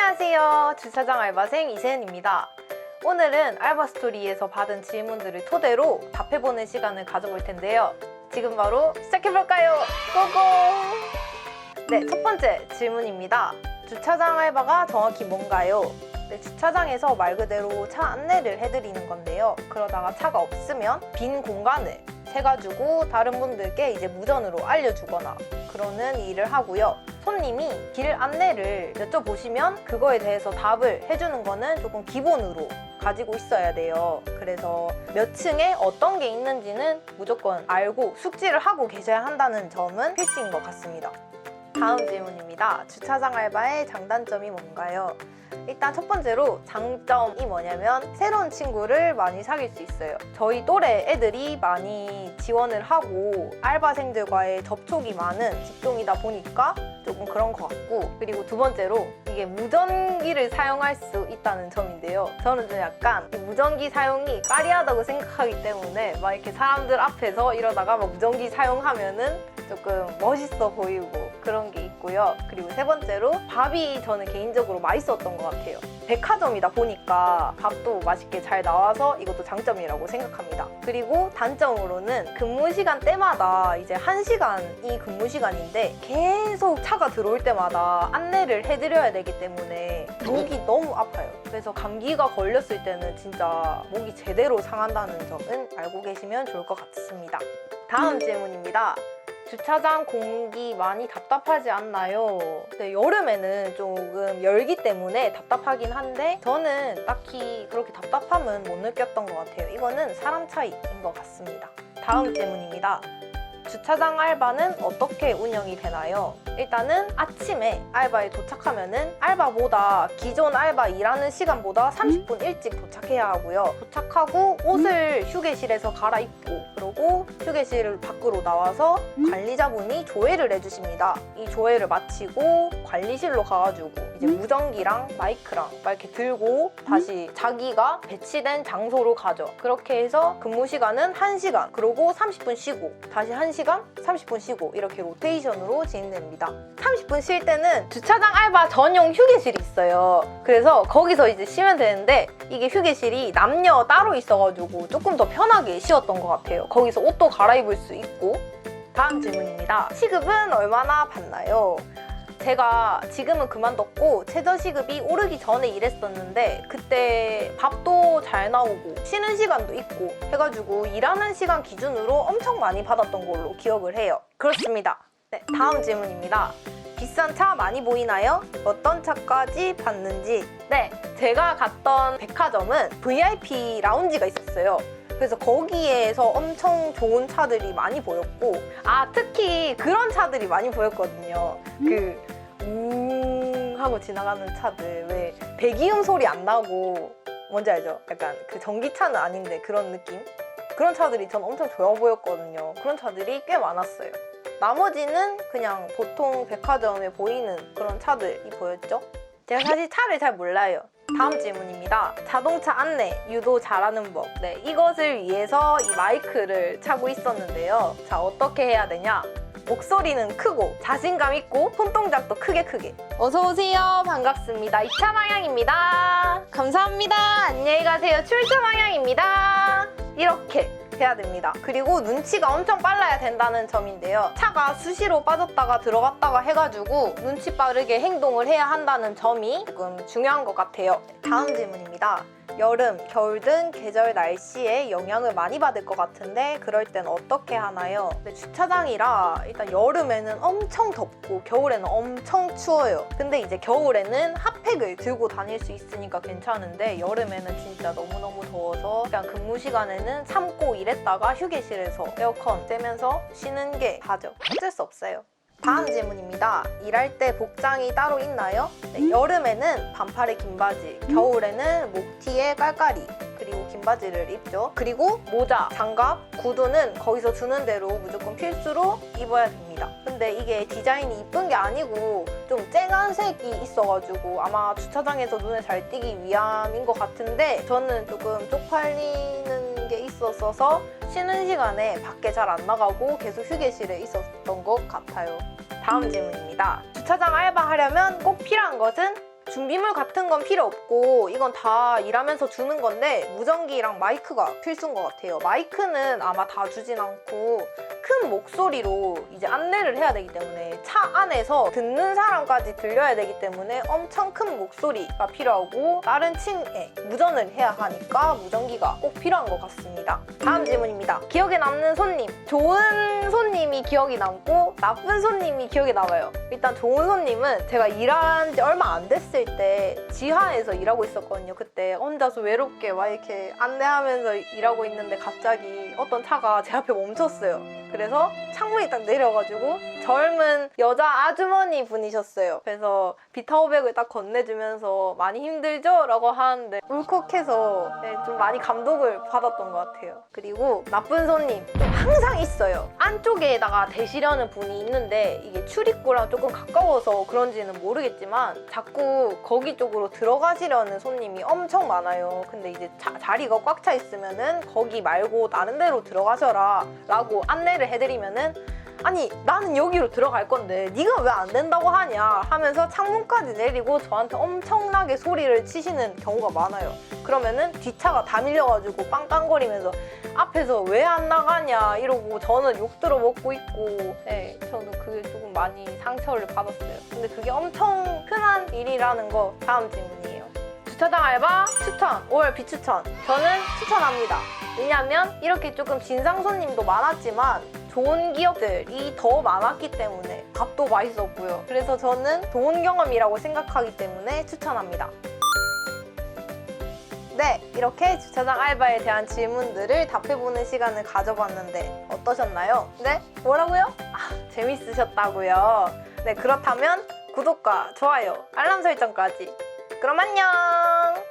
안녕하세요. 주차장 알바생 이세은입니다. 오늘은 알바스토리에서 받은 질문들을 토대로 답해보는 시간을 가져볼 텐데요. 지금 바로 시작해볼까요? 고고! 네, 첫 번째 질문입니다. 주차장 알바가 정확히 뭔가요? 네, 주차장에서 말 그대로 차 안내를 해드리는 건데요. 그러다가 차가 없으면 빈 공간을 세가지고 다른 분들께 이제 무전으로 알려주거나 그러는 일을 하고요. 손님이 길 안내를 여쭤보시면 그거에 대해서 답을 해주는 거는 조금 기본으로 가지고 있어야 돼요. 그래서 몇 층에 어떤 게 있는지는 무조건 알고 숙지를 하고 계셔야 한다는 점은 필수인 것 같습니다. 다음 질문입니다. 주차장 알바의 장단점이 뭔가요? 일단 첫 번째로 장점이 뭐냐면 새로운 친구를 많이 사귈 수 있어요. 저희 또래 애들이 많이 지원을 하고 알바생들과의 접촉이 많은 직종이다 보니까 조금 그런 것 같고, 그리고 두 번째로 이게 무전기를 사용할 수 있다는 점인데요. 저는 좀 약간 무전기 사용이 까리하다고 생각하기 때문에 막 이렇게 사람들 앞에서 이러다가 막 무전기 사용하면은 조금 멋있어 보이고 그런 게 있고요. 그리고 세 번째로 밥이 저는 개인적으로 맛있었던 것 같아요. 백화점이다 보니까 밥도 맛있게 잘 나와서 이것도 장점이라고 생각합니다. 그리고 단점으로는 근무 시간 때마다 이제 1시간이 근무 시간인데 계속 차가 들어올 때마다 안내를 해드려야 되기 때문에 목이 너무 아파요. 그래서 감기가 걸렸을 때는 진짜 목이 제대로 상한다는 점은 알고 계시면 좋을 것 같습니다. 다음 질문입니다. 주차장 공기 많이 답답하지 않나요? 네, 여름에는 조금 열기 때문에 답답하긴 한데 저는 딱히 그렇게 답답함은 못 느꼈던 것 같아요. 이거는 사람 차이인 것 같습니다. 다음 질문입니다. 주차장 알바는 어떻게 운영이 되나요? 일단은 아침에 알바에 도착하면은 알바보다 기존 알바 일하는 시간보다 30분 일찍 도착해야 하고요. 도착하고 옷을 휴게실에서 갈아입고 그리고 휴게실 밖으로 나와서 관리자분이 조회를 해주십니다. 이 조회를 마치고 관리실로 가가지고 이제 무전기랑 마이크랑 막 이렇게 들고 다시 자기가 배치된 장소로 가죠. 그렇게 해서 근무 시간은 1시간, 그리고 30분 쉬고 다시 1시간, 30분 쉬고 이렇게 로테이션으로 진행됩니다. 30분 쉴 때는 주차장 알바 전용 휴게실이 있어요. 그래서 거기서 이제 쉬면 되는데 이게 휴게실이 남녀 따로 있어가지고 조금 더 편하게 쉬었던 것 같아요. 거기서 옷도 갈아입을 수 있고. 다음 질문입니다. 시급은 얼마나 받나요? 제가 지금은 그만뒀고 최저시급이 오르기 전에 일했었는데 그때 밥도 잘 나오고 쉬는 시간도 있고 해가지고 일하는 시간 기준으로 엄청 많이 받았던 걸로 기억을 해요. 그렇습니다. 네, 다음 질문입니다. 비싼 차 많이 보이나요? 어떤 차까지 받는지. 네, 제가 갔던 백화점은 VIP 라운지가 있었어요. 그래서 거기에서 엄청 좋은 차들이 많이 보였고, 특히 그런 차들이 많이 보였거든요. 하고 지나가는 차들, 왜 배기음 소리 안 나고, 뭔지 알죠? 약간 그 전기차는 아닌데 그런 느낌? 그런 차들이 전 엄청 좋아 보였거든요. 그런 차들이 꽤 많았어요. 나머지는 그냥 보통 백화점에 보이는 그런 차들이 보였죠? 제가 사실 차를 잘 몰라요. 다음 질문입니다. 자동차 안내 유도 잘하는 법. 네, 이것을 위해서 이 마이크를 차고 있었는데요. 자, 어떻게 해야 되냐? 목소리는 크고 자신감 있고 손동작도 크게. 어서오세요. 반갑습니다. 2차 방향입니다. 감사합니다. 안녕히 가세요. 출차 방향입니다. 이렇게 해야 됩니다. 그리고 눈치가 엄청 빨라야 된다는 점인데요. 차가 수시로 빠졌다가 들어갔다가 해가지고 눈치 빠르게 행동을 해야 한다는 점이 조금 중요한 것 같아요. 다음 질문입니다. 여름, 겨울 등 계절 날씨에 영향을 많이 받을 것 같은데 그럴 땐 어떻게 하나요? 근데 주차장이라 일단 여름에는 엄청 덥고 겨울에는 엄청 추워요. 근데 이제 겨울에는 핫팩을 들고 다닐 수 있으니까 괜찮은데 여름에는 진짜 너무너무 더워서 그냥 근무 시간에는 참고 일했다가 휴게실에서 에어컨 쐬면서 쉬는 게 다죠. 어쩔 수 없어요. 다음 질문입니다. 일할 때 복장이 따로 있나요? 네, 여름에는 반팔에 긴 바지, 겨울에는 목티에 깔깔이, 그리고 긴 바지를 입죠. 그리고 모자, 장갑, 구두는 거기서 주는 대로 무조건 필수로 입어야 됩니다. 근데 이게 디자인이 이쁜 게 아니고 좀 쨍한 색이 있어가지고 아마 주차장에서 눈에 잘 띄기 위함인 것 같은데 저는 조금 쪽팔리는 게 있었어서 쉬는 시간에 밖에 잘 안 나가고 계속 휴게실에 있었던 것 같아요. 다음 질문입니다. 주차장 알바하려면 꼭 필요한 것은? 준비물 같은 건 필요 없고 이건 다 일하면서 주는 건데 무전기랑 마이크가 필수인 것 같아요. 마이크는 아마 다 주진 않고 큰 목소리로 이제 안내를 해야 되기 때문에 차 안에서 듣는 사람까지 들려야 되기 때문에 엄청 큰 목소리가 필요하고 다른 층에 무전을 해야 하니까 무전기가 꼭 필요한 것 같습니다. 다음 질문입니다. 기억에 남는 손님. 좋은 손님이 기억이 남고 나쁜 손님이 기억에 남아요. 일단 좋은 손님은 제가 일한 지 얼마 안 됐을 때 지하에서 일하고 있었거든요. 그때 혼자서 외롭게 막 이렇게 안내하면서 일하고 있는데 갑자기 어떤 차가 제 앞에 멈췄어요. 그래서 창문이 딱 내려가지고 젊은 여자 아주머니 분이셨어요. 그래서 비타오백을 딱 건네주면서 많이 힘들죠? 라고 하는데 울컥해서 네, 좀 많이 감동을 받았던 것 같아요. 그리고 나쁜 손님 좀 항상 있어요. 안쪽에다가 대시려는 분이 있는데 이게 출입구랑 조금 가까워서 그런지는 모르겠지만 자꾸 거기 쪽으로 들어가시려는 손님이 엄청 많아요. 근데 이제 자리가 꽉 차 있으면은 거기 말고 다른 데로 들어가셔라 라고 안내를 해드리면은 아니 나는 여기로 들어갈 건데 네가 왜 안 된다고 하냐 하면서 창문까지 내리고 저한테 엄청나게 소리를 치시는 경우가 많아요. 그러면은 뒷차가 다 밀려가지고 빵빵거리면서 앞에서 왜 안 나가냐 이러고 저는 욕 들어먹고 있고 네, 저는 그게 조금 많이 상처를 받았어요. 근데 그게 엄청 흔한 일이라는 거. 다음 질문이에요. 주차장 알바 추천, 올 비추천. 저는 추천합니다. 왜냐면 이렇게 조금 진상 손님도 많았지만 좋은 기업들이 더 많았기 때문에 밥도 맛있었고요. 그래서 저는 좋은 경험이라고 생각하기 때문에 추천합니다. 네, 이렇게 주차장 알바에 대한 질문들을 답해보는 시간을 가져봤는데 어떠셨나요? 네? 뭐라고요? 재밌으셨다고요? 네, 그렇다면 구독과 좋아요, 알람 설정까지. 그럼 안녕!